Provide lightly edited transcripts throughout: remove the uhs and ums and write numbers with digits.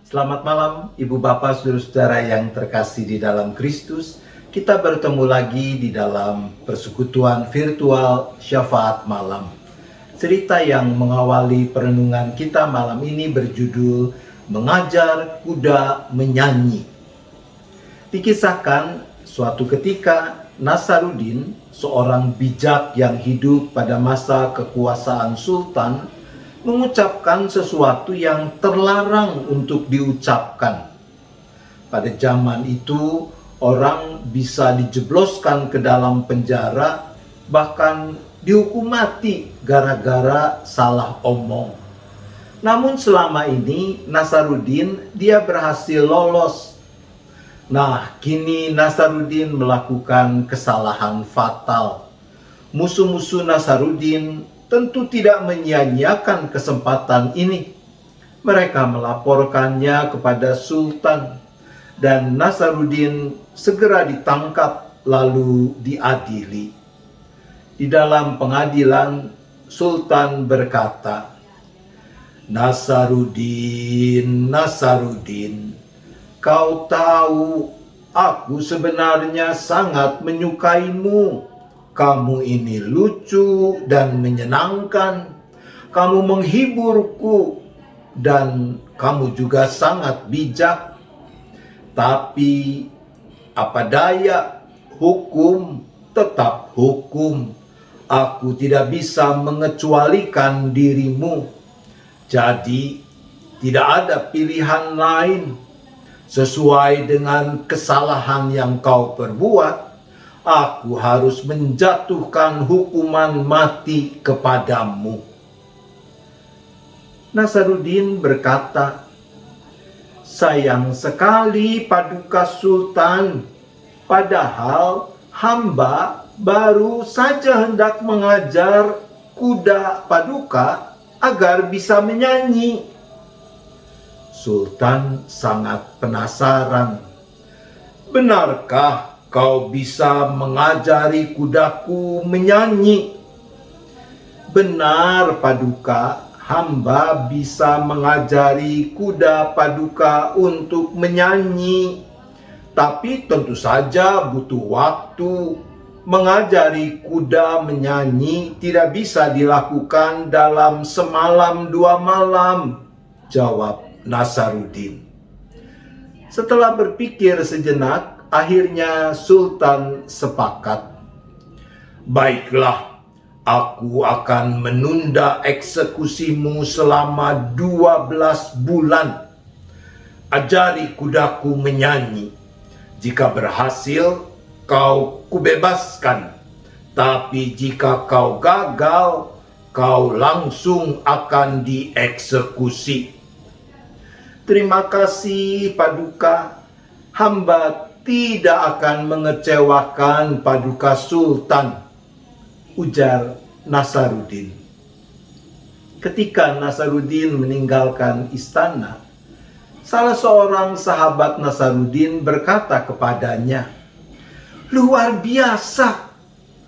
Selamat malam, Ibu Bapak, Saudara-saudara yang terkasih di dalam Kristus. Kita bertemu lagi di dalam persekutuan virtual Syafaat Malam. Cerita yang mengawali perenungan kita malam ini berjudul Mengajar Kuda Menyanyi. Dikisahkan suatu ketika Nasaruddin, seorang bijak yang hidup pada masa kekuasaan Sultan, mengucapkan sesuatu yang terlarang untuk diucapkan. Pada zaman itu, orang bisa dijebloskan ke dalam penjara, bahkan dihukum mati gara-gara salah omong. Namun selama ini Nasaruddin dia berhasil lolos. Nah, kini Nasaruddin melakukan kesalahan fatal. Musuh-musuh Nasaruddin tentu tidak menyia-nyiakan kesempatan ini. Mereka melaporkannya kepada Sultan dan Nasaruddin segera ditangkap lalu diadili. Di dalam pengadilan, Sultan berkata, "Nasaruddin, Nasaruddin, kau tahu aku sebenarnya sangat menyukaimu. Kamu ini lucu dan menyenangkan. Kamu menghiburku dan kamu juga sangat bijak. Tapi apa daya, hukum tetap hukum. Aku tidak bisa mengecualikan dirimu. Jadi tidak ada pilihan lain. Sesuai dengan kesalahan yang kau perbuat, aku harus menjatuhkan hukuman mati kepadamu." Nasaruddin berkata, "Sayang sekali Paduka Sultan, padahal hamba baru saja hendak mengajar kuda Paduka agar bisa menyanyi." Sultan sangat penasaran. "Benarkah kau bisa mengajari kudaku menyanyi?" "Benar, Paduka, hamba bisa mengajari kuda Paduka untuk menyanyi. Tapi tentu saja butuh waktu. Mengajari kuda menyanyi tidak bisa dilakukan dalam semalam dua malam," jawab Nasaruddin. Setelah berpikir sejenak, akhirnya Sultan sepakat. "Baiklah, aku akan menunda eksekusimu selama 12 bulan. Ajari kudaku menyanyi. Jika berhasil, kau kubebaskan. Tapi jika kau gagal, kau langsung akan dieksekusi." "Terima kasih, Paduka. Hamba tidak akan mengecewakan Paduka Sultan," ujar Nasaruddin. Ketika Nasaruddin meninggalkan istana, salah seorang sahabat Nasaruddin berkata kepadanya, "Luar biasa,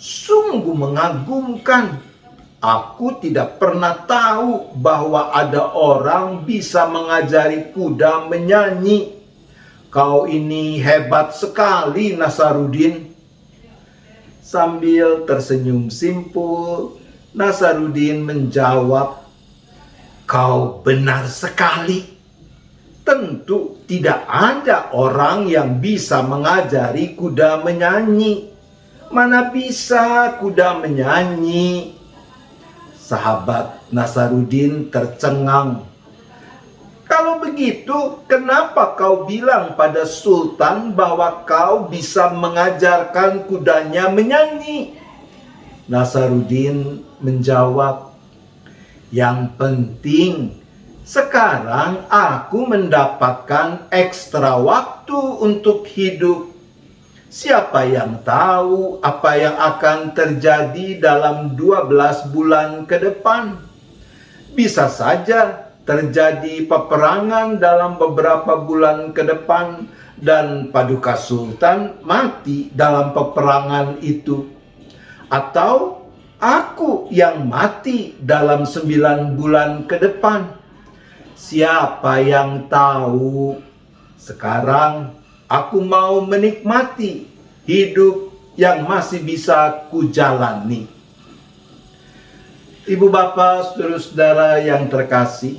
sungguh mengagumkan. Aku tidak pernah tahu bahwa ada orang bisa mengajari kuda menyanyi. Kau ini hebat sekali, Nasaruddin." Sambil tersenyum simpul, Nasaruddin menjawab, "Kau benar sekali. Tentu tidak ada orang yang bisa mengajari kuda menyanyi. Mana bisa kuda menyanyi?" Sahabat Nasaruddin tercengang. "Kalau begitu, kenapa kau bilang pada Sultan bahwa kau bisa mengajarkan kudanya menyanyi?" Nasaruddin menjawab, "Yang penting, sekarang aku mendapatkan ekstra waktu untuk hidup. Siapa yang tahu apa yang akan terjadi dalam 12 bulan ke depan? Bisa saja terjadi peperangan dalam beberapa bulan ke depan dan Paduka Sultan mati dalam peperangan itu. Atau aku yang mati dalam 9 bulan ke depan. Siapa yang tahu? Sekarang aku mau menikmati hidup yang masih bisa kujalani. Ibu bapak, saudara-saudara yang terkasih,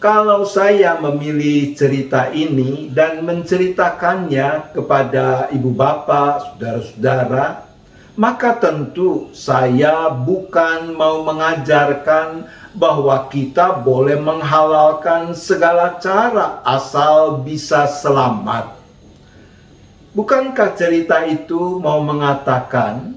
kalau saya memilih cerita ini dan menceritakannya kepada ibu bapak, saudara-saudara, maka tentu saya bukan mau mengajarkan bahwa kita boleh menghalalkan segala cara asal bisa selamat. Bukankah cerita itu mau mengatakan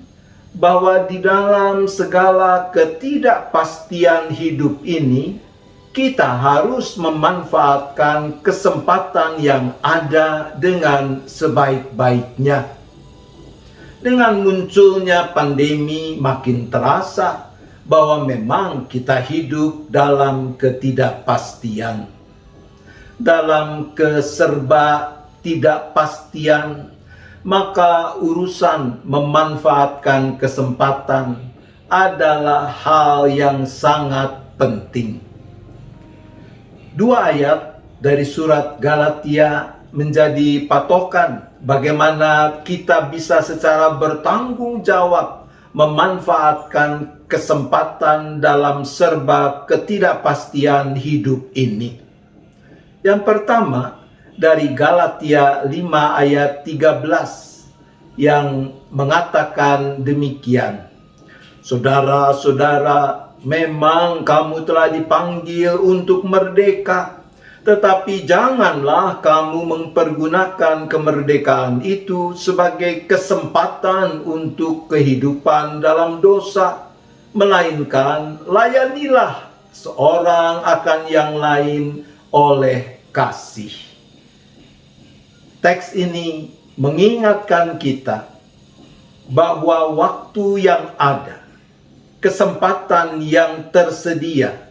bahwa di dalam segala ketidakpastian hidup ini, kita harus memanfaatkan kesempatan yang ada dengan sebaik-baiknya. Dengan munculnya pandemi makin terasa bahwa memang kita hidup dalam ketidakpastian. Dalam keserba ketidakpastian, maka urusan memanfaatkan kesempatan adalah hal yang sangat penting. 2 ayat dari surat Galatia menjadi patokan bagaimana kita bisa secara bertanggung jawab memanfaatkan kesempatan dalam serba ketidakpastian hidup ini. Yang pertama, dari Galatia 5 ayat 13 yang mengatakan demikian. Saudara-saudara, memang kamu telah dipanggil untuk merdeka, tetapi janganlah kamu mempergunakan kemerdekaan itu sebagai kesempatan untuk kehidupan dalam dosa, melainkan layanilah seorang akan yang lain oleh kasih. Teks ini mengingatkan kita bahwa waktu yang ada, kesempatan yang tersedia,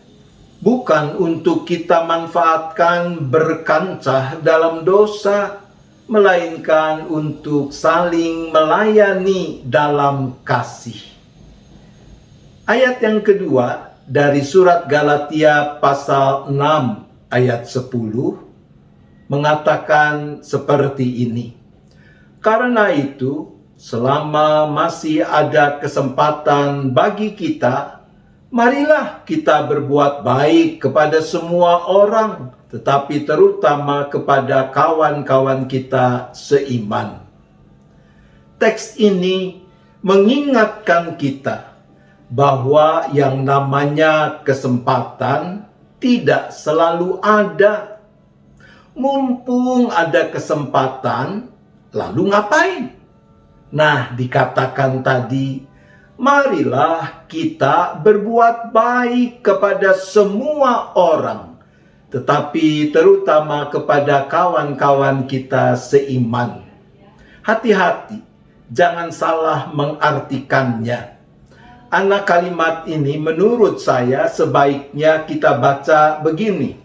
bukan untuk kita manfaatkan berkancah dalam dosa, melainkan untuk saling melayani dalam kasih. Ayat yang kedua dari surat Galatia pasal 6 ayat 10 mengatakan seperti ini. Karena itu, selama masih ada kesempatan bagi kita, marilah kita berbuat baik kepada semua orang, tetapi terutama kepada kawan-kawan kita seiman. Teks ini mengingatkan kita bahwa yang namanya kesempatan tidak selalu ada. Mumpung ada kesempatan, lalu ngapain? Nah, dikatakan tadi, marilah kita berbuat baik kepada semua orang, tetapi terutama kepada kawan-kawan kita seiman. Hati-hati, jangan salah mengartikannya. Anak kalimat ini menurut saya sebaiknya kita baca begini.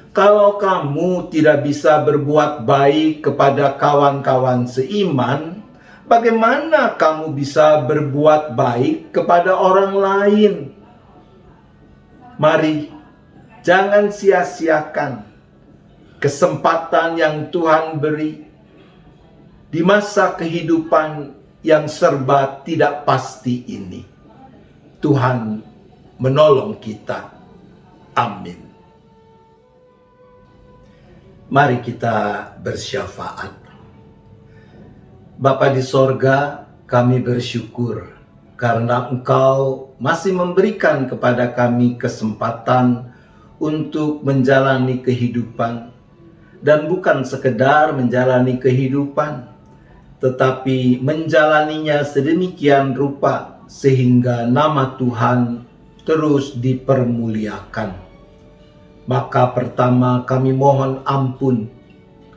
Kalau kamu tidak bisa berbuat baik kepada kawan-kawan seiman, bagaimana kamu bisa berbuat baik kepada orang lain? Mari, jangan sia-siakan kesempatan yang Tuhan beri di masa kehidupan yang serba tidak pasti ini. Tuhan menolong kita. Amin. Mari kita bersyafaat. Bapa di sorga, kami bersyukur karena Engkau masih memberikan kepada kami kesempatan untuk menjalani kehidupan. Dan bukan sekedar menjalani kehidupan, tetapi menjalaninya sedemikian rupa sehingga nama Tuhan terus dipermuliakan. Maka pertama kami mohon ampun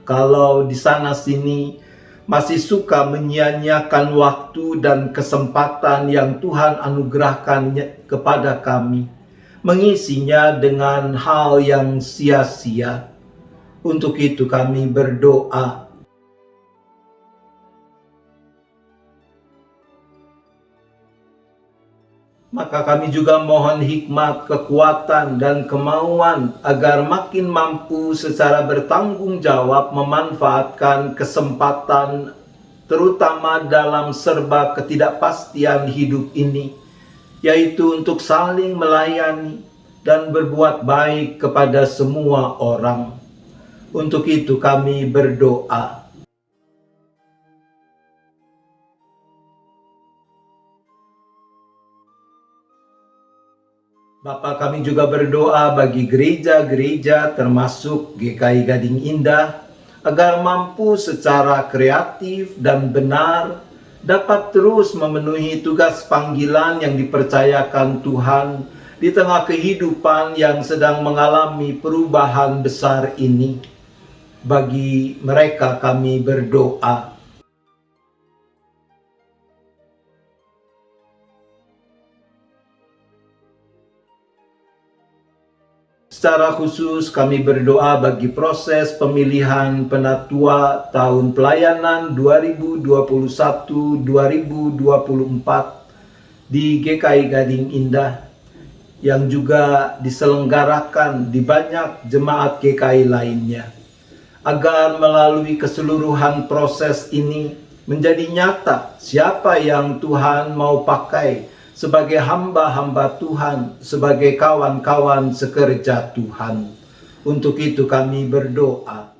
kalau di sana sini masih suka menyia-nyiakan waktu dan kesempatan yang Tuhan anugerahkan kepada kami, mengisinya dengan hal yang sia-sia. Untuk itu kami berdoa, Maka kami juga mohon hikmat, kekuatan, dan kemauan agar makin mampu secara bertanggung jawab memanfaatkan kesempatan terutama dalam serba ketidakpastian hidup ini, yaitu untuk saling melayani dan berbuat baik kepada semua orang. Untuk itu kami berdoa. Bapa, kami juga berdoa bagi gereja-gereja termasuk GKI Gading Indah agar mampu secara kreatif dan benar dapat terus memenuhi tugas panggilan yang dipercayakan Tuhan di tengah kehidupan yang sedang mengalami perubahan besar ini. Bagi mereka kami berdoa. Secara khusus kami berdoa bagi proses pemilihan penatua tahun pelayanan 2021-2024 di GKI Gading Indah yang juga diselenggarakan di banyak jemaat GKI lainnya, agar melalui keseluruhan proses ini menjadi nyata siapa yang Tuhan mau pakai sebagai hamba-hamba Tuhan, sebagai kawan-kawan sekerja Tuhan. Untuk itu kami berdoa.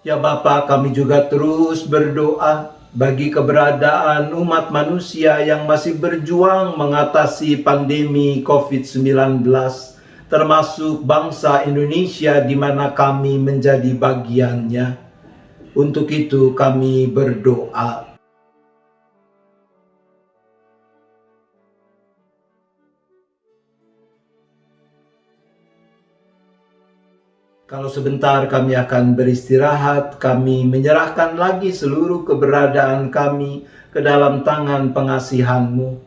Ya Bapa, kami juga terus berdoa bagi keberadaan umat manusia yang masih berjuang mengatasi pandemi COVID-19, termasuk bangsa Indonesia di mana kami menjadi bagiannya. Untuk itu kami berdoa. Kalau sebentar kami akan beristirahat, kami menyerahkan lagi seluruh keberadaan kami ke dalam tangan pengasihan-Mu.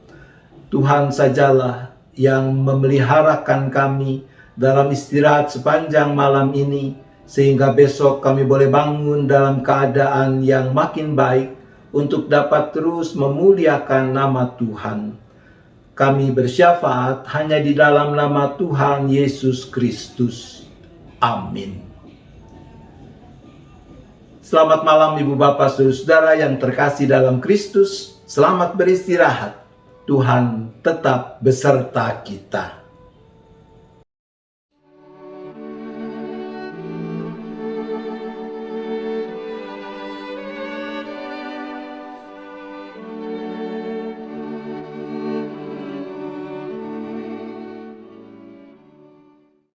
Tuhan sajalah yang memeliharakan kami dalam istirahat sepanjang malam ini, sehingga besok kami boleh bangun dalam keadaan yang makin baik untuk dapat terus memuliakan nama Tuhan. Kami bersyafaat hanya di dalam nama Tuhan Yesus Kristus. Amin. Selamat malam Ibu Bapak Saudara yang terkasih dalam Kristus. Selamat beristirahat. Tuhan tetap beserta kita.